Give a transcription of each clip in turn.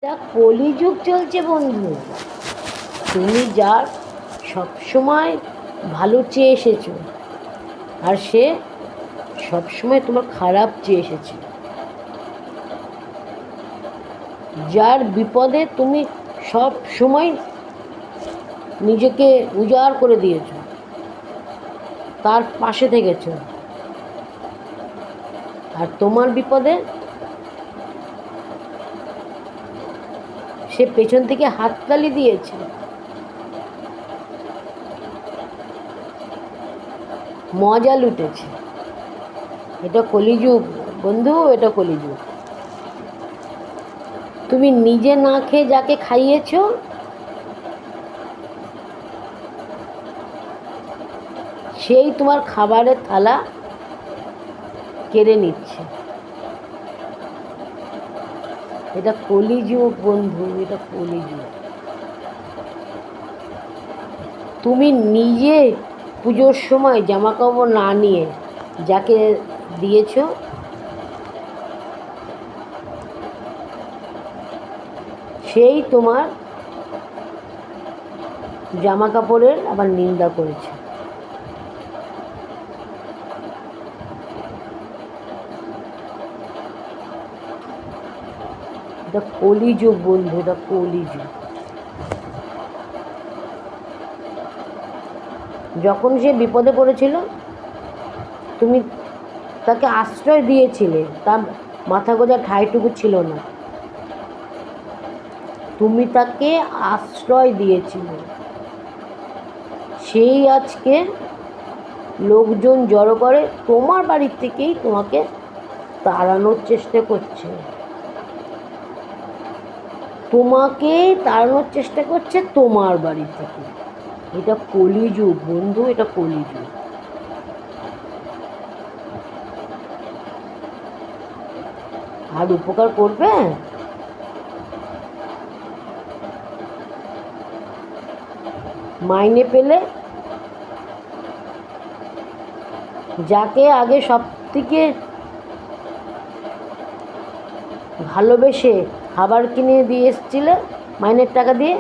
এটা কলিযুগ চলছে বন্ধু। তুমি যার সবসময় ভালো চেয়ে এসেছো, আর সে সবসময় তোমার খারাপ চেয়ে এসেছে। যার বিপদে তুমি সব সময় নিজেকে উজাড় করে দিয়েছো, তার পাশে থেকেছো, আর তোমার বিপদে সে পেছন থেকে হাততালি দিয়েছে, মজা লুটেছে। এটা কলিযুগ বন্ধু, এটা কলিযুগ। তুমি নিজে না খেয়ে যাকে খাইয়েছো, সেই তোমার খাবারের থালা কেড়ে নিচ্ছে। এটা কলিযুগ বন্ধু, এটা কলিযুগ। তুমি নিজে পুজোর সময় জামা কাপড় না নিয়ে যাকে দিয়েছো, সেই তোমার জামা কাপড়ের আবার নিন্দা করেছে। এটা কলিযুগ বন্ধু, এটা কলিযুগ। যখন সে বিপদে পড়েছিল, তুমি তাকে আশ্রয় দিয়েছিলে, তার মাথা গোঁজা ঠাঁইটুকু ছিল না। তুমি তাকে আশ্রয় দিয়েছিলে, সেই আজকে লোকজন জড়ো করে তোমার বাড়ির থেকেই তোমাকে তাড়ানোর চেষ্টা করছে। তোমাকে তাড়ানোর চেষ্টা করছে তোমার বাড়ি থেকে। এটা কলিযুগ বন্ধু, এটা কলিযুগ। আর উপকার করবে? মাইনে পেলে যাকে আগে সব থেকে ভালোবেসে খাবার কিনে দিয়ে এসেছিলে মাইনের টাকা দিয়ে,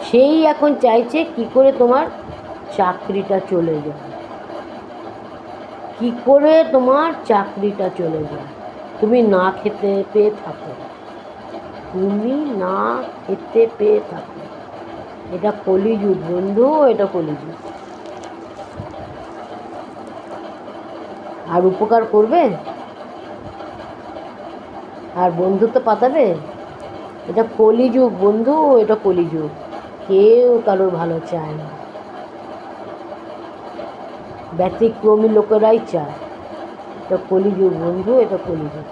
সেই এখন চাইছে কি করে তোমার চাকরিটা চলে যায়, কি করে তোমার চাকরিটা চলে যায়, তুমি না খেতে পেয়ে থাকো, তুমি না খেতে পেয়ে থাকো। এটা কলিযুগ বন্ধু, এটা কলিযুগ। আর উপকার করবে? আর বন্ধুত্ব পাতাবে? এটা কলিযুগ বন্ধু, এটা কলিযুগ। কেউ কারোর ভালো চায় না, ব্যতিক্রমী লোকেরাই চায়। এটা কলিযুগ বন্ধু, এটা কলিযুগ।